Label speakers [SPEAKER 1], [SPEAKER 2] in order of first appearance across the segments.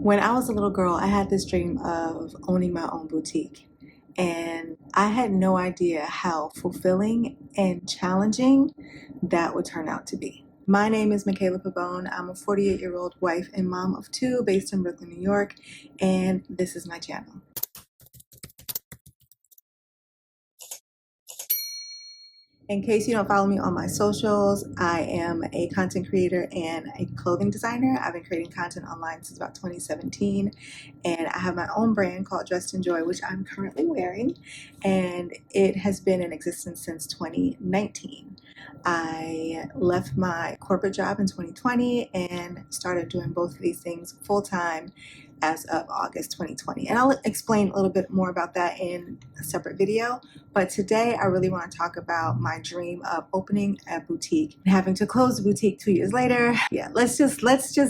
[SPEAKER 1] When I was a little girl, I had this dream of owning my own boutique. And I had no idea how fulfilling and challenging that would turn out to be. My name is Michaela Pabone. I'm a 48-year-old wife and mom of two based in Brooklyn, New York, and this is my channel. In case you don't follow me on my socials, I am a content creator and a clothing designer. I've been creating content online since about 2017, and I have my own brand called Dressed in Joy, which I'm currently wearing, and it has been in existence since 2019. I left my corporate job in 2020 and started doing both of these things full-time as of August 2020. And I'll explain a little bit more about that in a separate video. But today I really want to talk about my dream of opening a boutique and having to close the boutique 2 years later. Yeah, let's just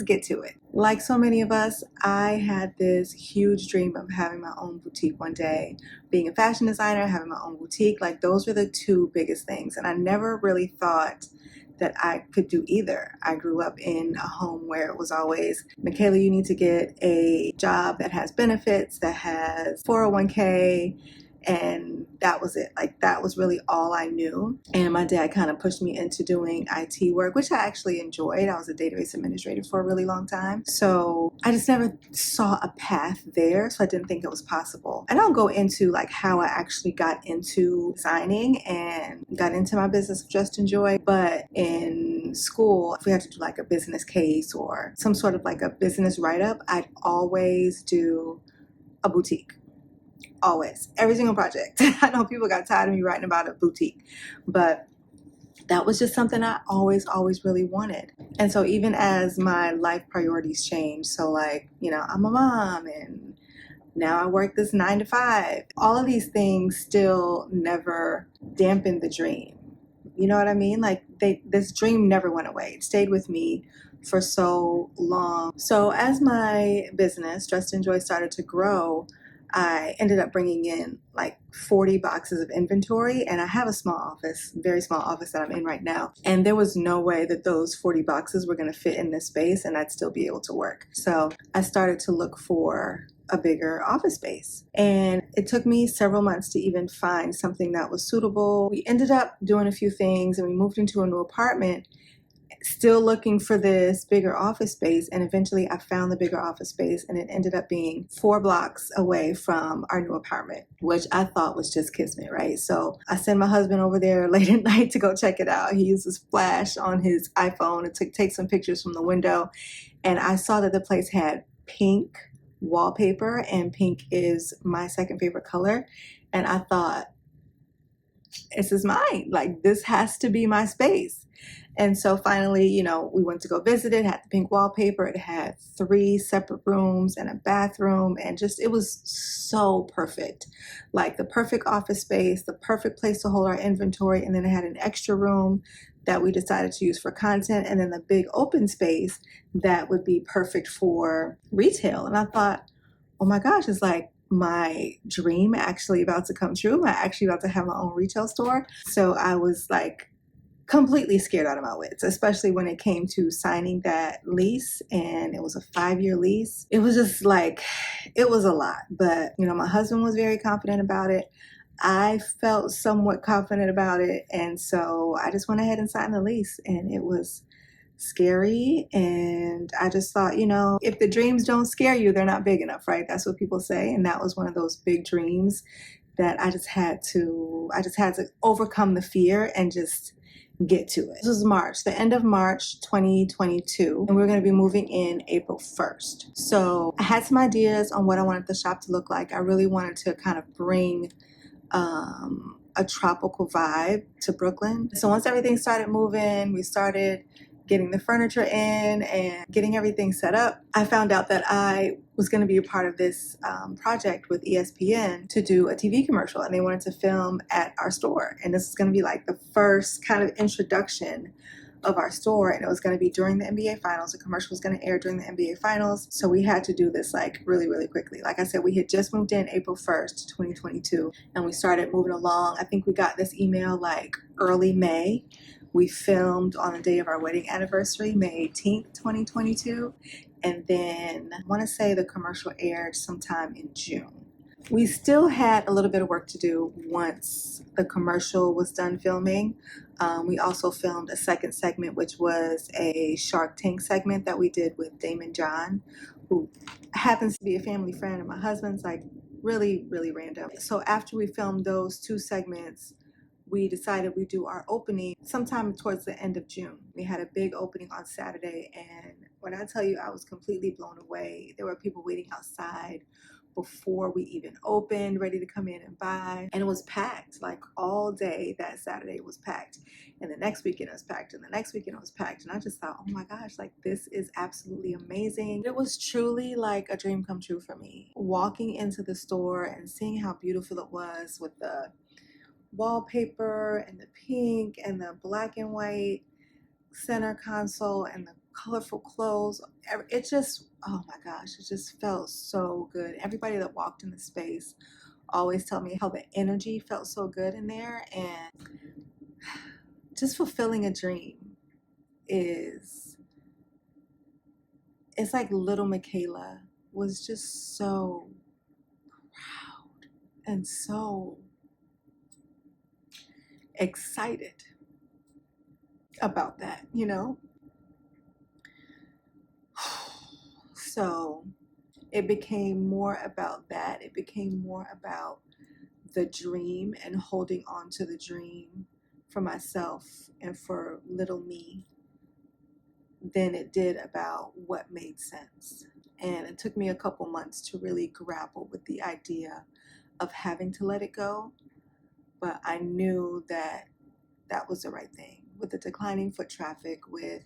[SPEAKER 1] get to it. Like so many of us, I had this huge dream of having my own boutique one day. Being a fashion designer, having my own boutique, like those were the two biggest things. And I never really thought that I could do either. I grew up in a home where it was always, Michaela, you need to get a job that has benefits, that has 401k, and that was it. Like that was really all I knew. And my dad kind of pushed me into doing IT work, which I actually enjoyed. I was a database administrator for a really long time. So I just never saw a path there. So I didn't think it was possible. I don't go into like how I actually got into designing and got into my business of Just Enjoy. But in school, if we had to do like a business case or some sort of like a business write-up, I'd always do a boutique. Always. Every single project. I know people got tired of me writing about a boutique, but that was just something I always really wanted. And so even as my life priorities changed, so like, you know, I'm a mom and now I work this 9 to 5. All of these things still never dampened the dream. You know what I mean? Like this dream never went away. It stayed with me for so long. So as my business, Dressed in Joy, started to grow, I ended up bringing in like 40 boxes of inventory, and I have a small office, very small office that I'm in right now. And there was no way that those 40 boxes were going to fit in this space and I'd still be able to work. So I started to look for a bigger office space. And it took me several months to even find something that was suitable. We ended up doing a few things and we moved into a new apartment, still looking for this bigger office space, and eventually I found the bigger office space, and it ended up being 4 blocks away from our new apartment, which I thought was just kismet, right? So I sent my husband over there late at night to go check it out. He uses Flash on his iPhone to take some pictures from the window, and I saw that the place had pink wallpaper, and pink is my second favorite color, and I thought, this is mine. Like, this has to be my space. And so finally, you know, we went to go visit it, had the pink wallpaper. It had 3 separate rooms and a bathroom, and just, it was so perfect. Like the perfect office space, the perfect place to hold our inventory. And then it had an extra room that we decided to use for content, and then the big open space that would be perfect for retail. And I thought, oh my gosh, it's like my dream actually about to come true. I'm actually about to have my own retail store. So I was like completely scared out of my wits, especially when it came to signing that lease, and it was a 5-year lease. It was just like, it was a lot. But, you know, my husband was very confident about it. I felt somewhat confident about it. And so I just went ahead and signed the lease, and it was scary. And I just thought, you know, if the dreams don't scare you, they're not big enough, right? That's what people say. And that was one of those big dreams that I just had to overcome the fear and just get to it. This was March, the end of March 2022, and we we're going to be moving in April 1st. So I had some ideas on what I wanted the shop to look like. I really wanted to kind of bring a tropical vibe to Brooklyn. So once everything started moving, we started getting the furniture in and getting everything set up, I found out that I was going to be a part of this project with ESPN to do a TV commercial, and they wanted to film at our store. And this is going to be like the first kind of introduction of our store, and it was going to be during the NBA Finals. The commercial was going to air during the NBA Finals, so we had to do this like really quickly. Like I said, we had just moved in April 1st, 2022, and we started moving along. I think we got this email like early May. We filmed on the day of our wedding anniversary, May 18th, 2022, And then I want to say the commercial aired sometime in June. We still had a little bit of work to do once the commercial was done filming. We also filmed a second segment, which was a Shark Tank segment that we did with Damon John, who happens to be a family friend of my husband's, like really, really random. So after we filmed those two segments, we decided we'd do our opening sometime towards the end of June. We had a big opening on Saturday, and when I tell you I was completely blown away, there were people waiting outside before we even opened, ready to come in and buy. And it was packed, like all day that Saturday was packed. And the next weekend it was packed, and the next weekend it was packed. And I just thought, oh my gosh, like this is absolutely amazing. It was truly like a dream come true for me. Walking into the store and seeing how beautiful it was with the wallpaper and the pink and the black and white center console and the colorful clothes. It just, oh my gosh, it just felt so good. Everybody that walked in the space always tell me how the energy felt so good in there, and just fulfilling a dream is, it's like little Michaela was just so proud and so excited about that, you know? So it became more about that. It became more about the dream and holding on to the dream for myself and for little me than it did about what made sense. And it took me a couple months to really grapple with the idea of having to let it go. But I knew that that was the right thing. With the declining foot traffic, with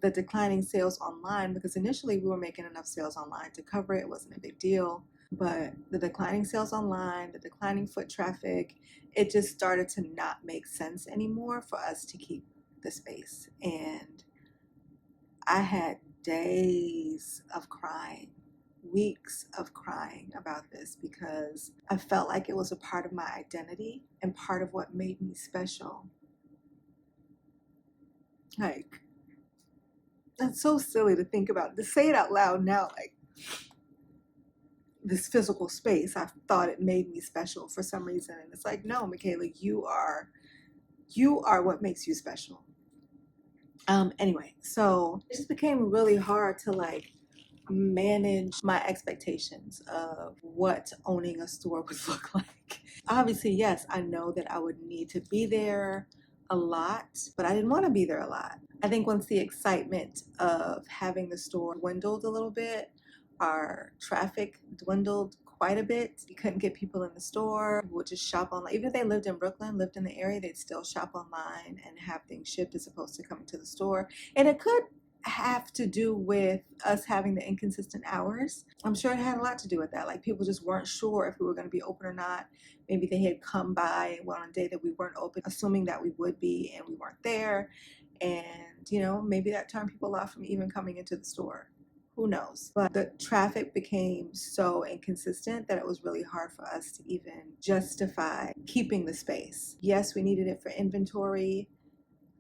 [SPEAKER 1] the declining sales online, because initially we were making enough sales online to cover it. It wasn't a big deal. But the declining sales online, the declining foot traffic, it just started to not make sense anymore for us to keep the space. And I had days of crying, weeks of crying about this, because I felt like it was a part of my identity and part of what made me special. Like, that's so silly to think about, to say it out loud now, like this physical space, I thought it made me special for some reason. And it's like, no, Michaela, you are what makes you special. Anyway, so it just became really hard to like manage my expectations of what owning a store would look like. Obviously, yes, I know that I would need to be there a lot, but I didn't want to be there a lot. I think once the excitement of having the store dwindled a little bit, our traffic dwindled quite a bit. We couldn't get people in the store. We would just shop online. Even if they lived in Brooklyn, lived in the area, they'd still shop online and have things shipped as opposed to coming to the store. And it could have to do with us having the inconsistent hours. I'm sure it had a lot to do with that. Like people just weren't sure if we were going to be open or not. Maybe they had come by on a day that we weren't open, assuming that we would be, and we weren't there. And, you know, maybe that turned people off from even coming into the store. Who knows? But the traffic became so inconsistent that it was really hard for us to even justify keeping the space. Yes, we needed it for inventory,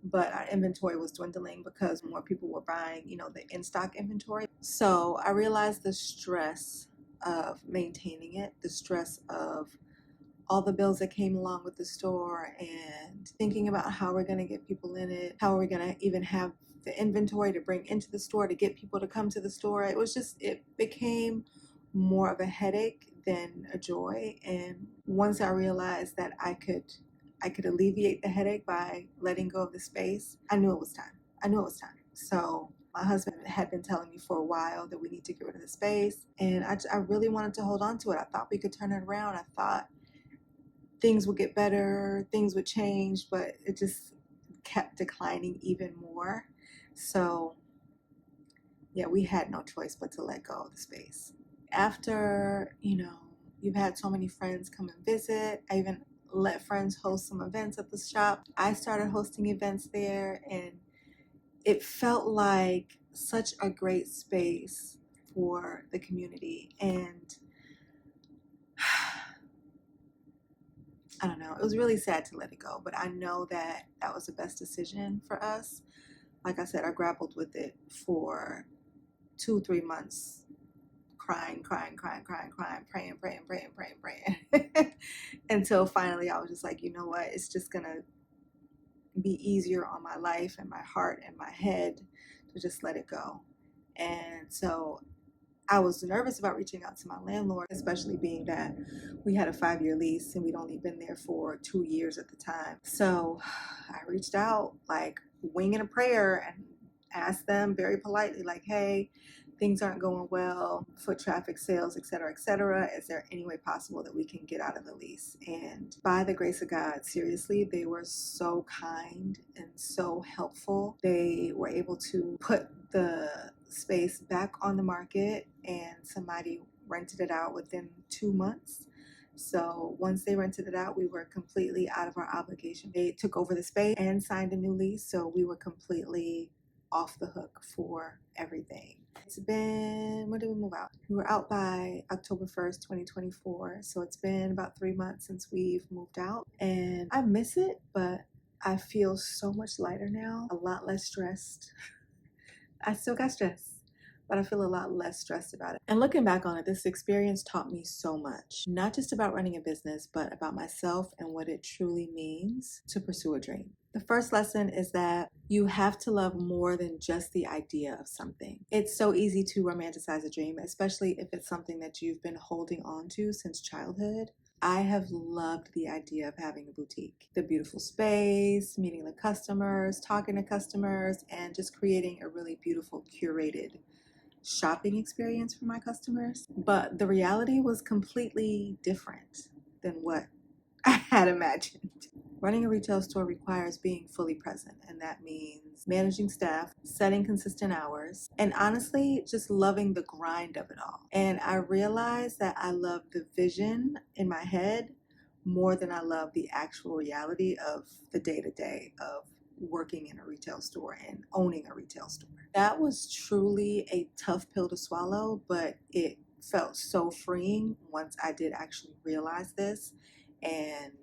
[SPEAKER 1] but our inventory was dwindling because more people were buying, you know, the in-stock inventory. So I realized the stress of maintaining it, the stress of all the bills that came along with the store, and thinking about how we're going to get people in it, how are we going to even have the inventory to bring into the store to get people to come to the store. It became more of a headache than a joy. And once I realized that I could alleviate the headache by letting go of the space, I knew it was time. So my husband had been telling me for a while that we need to get rid of the space, and I really wanted to hold on to it. I thought we could turn it around. I thought things would get better, things would change, but it just kept declining even more. So yeah, we had no choice but to let go of the space. After, you know, you've had so many friends come and visit, I even let friends host some events at the shop. I started hosting events there, and it felt like such a great space for the community. And I don't know, it was really sad to let it go, but I know that that was the best decision for us. Like I said, I grappled with it for 2-3 months crying, praying until finally I was just like, you know what, it's just gonna be easier on my life and my heart and my head to just let it go. And so I was nervous about reaching out to my landlord, especially being that we had a 5-year lease and we'd only been there for 2 years at the time. So I reached out, like winging a prayer, and asked them very politely, like, hey, things aren't going well, foot traffic, sales, et cetera, et cetera. Is there any way possible that we can get out of the lease? And by the grace of God, seriously, they were so kind and so helpful. They were able to put the space back on the market, and somebody rented it out within 2 months. So once they rented it out, we were completely out of our obligation. They took over the space and signed a new lease, so we were completely off the hook for everything. It's been, when did we move out? We were out by October 1st, 2024. So it's been about 3 months since we've moved out, and I miss it, but I feel so much lighter now, a lot less stressed. I still got stress, but I feel a lot less stressed about it. And looking back on it, this experience taught me so much, not just about running a business, but about myself and what it truly means to pursue a dream. The first lesson is that you have to love more than just the idea of something. It's so easy to romanticize a dream, especially if it's something that you've been holding on to since childhood. I have loved the idea of having a boutique. The beautiful space, meeting the customers, talking to customers, and just creating a really beautiful curated shopping experience for my customers. But the reality was completely different than what I had imagined. Running a retail store requires being fully present, and that means managing staff, setting consistent hours, and honestly, just loving the grind of it all. And I realized that I love the vision in my head more than I love the actual reality of the day-to-day of working in a retail store and owning a retail store. That was truly a tough pill to swallow, but it felt so freeing once I did actually realize this and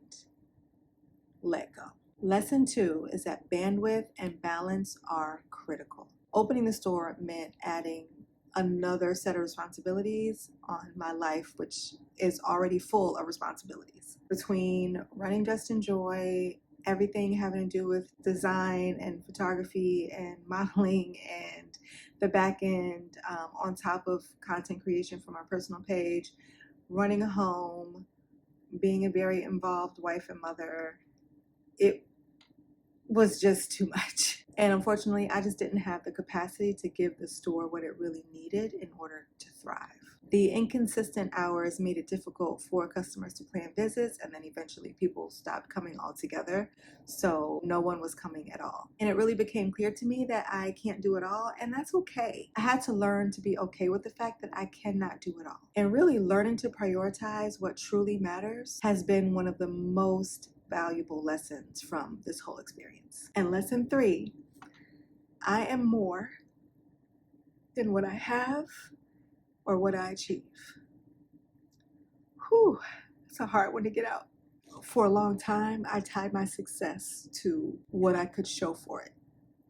[SPEAKER 1] let go. Lesson 2 is that bandwidth and balance are critical. Opening the store meant adding another set of responsibilities on my life, which is already full of responsibilities. Between running Just Enjoy, everything having to do with design and photography and modeling and the back end, on top of content creation for my personal page, running a home, being a very involved wife and mother, it was just too much. And unfortunately, I just didn't have the capacity to give the store what it really needed in order to thrive. The inconsistent hours made it difficult for customers to plan visits, and then eventually people stopped coming altogether, so no one was coming at all. And it really became clear to me that I can't do it all, and that's okay. I had to learn to be okay with the fact that I cannot do it all. And really learning to prioritize what truly matters has been one of the most valuable lessons from this whole experience. And lesson 3, I am more than what I have or what I achieve. Whew, it's a hard one to get out. For a long time, I tied my success to what I could show for it.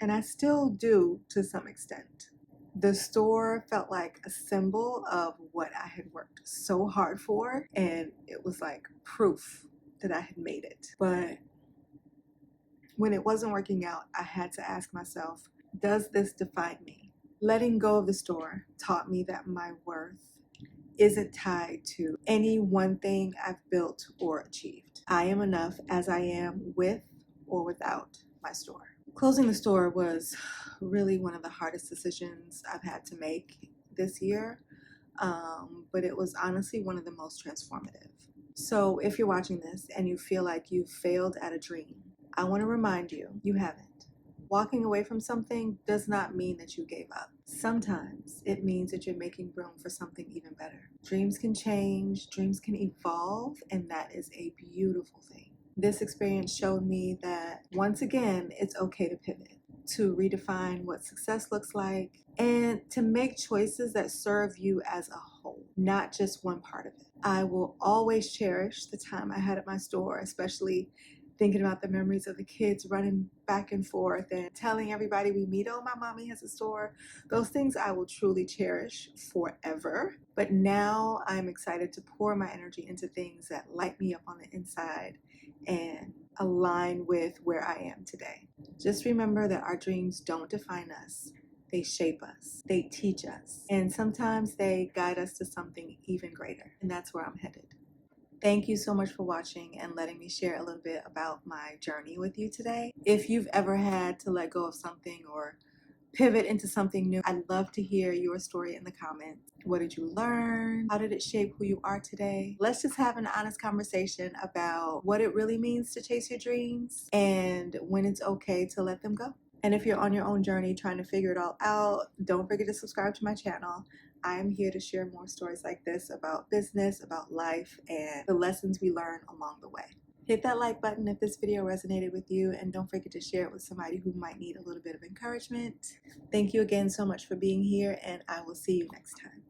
[SPEAKER 1] And I still do to some extent. The store felt like a symbol of what I had worked so hard for, and it was like proof that I had made it. But when it wasn't working out, I had to ask myself, does this define me? Letting go of the store taught me that my worth isn't tied to any one thing I've built or achieved. I am enough as I am with or without my store. Closing the store was really one of the hardest decisions I've had to make this year, but it was honestly one of the most transformative. So if you're watching this and you feel like you've failed at a dream, I want to remind you, you haven't. Walking away from something does not mean that you gave up. Sometimes it means that you're making room for something even better. Dreams can change, dreams can evolve, and that is a beautiful thing. This experience showed me that once again, it's okay to pivot, to redefine what success looks like, and to make choices that serve you as a whole, not just one part of it. I will always cherish the time I had at my store, especially thinking about the memories of the kids running back and forth and telling everybody we meet, oh, my mommy has a store. Those things I will truly cherish forever. But now I'm excited to pour my energy into things that light me up on the inside and align with where I am today. Just remember that our dreams don't define us. They shape us, they teach us, and sometimes they guide us to something even greater. And that's where I'm headed. Thank you so much for watching and letting me share a little bit about my journey with you today. If you've ever had to let go of something or pivot into something new, I'd love to hear your story in the comments. What did you learn? How did it shape who you are today? Let's just have an honest conversation about what it really means to chase your dreams and when it's okay to let them go. And if you're on your own journey trying to figure it all out, don't forget to subscribe to my channel. I am here to share more stories like this about business, about life, and the lessons we learn along the way. Hit that like button if this video resonated with you, and don't forget to share it with somebody who might need a little bit of encouragement. Thank you again so much for being here, and I will see you next time.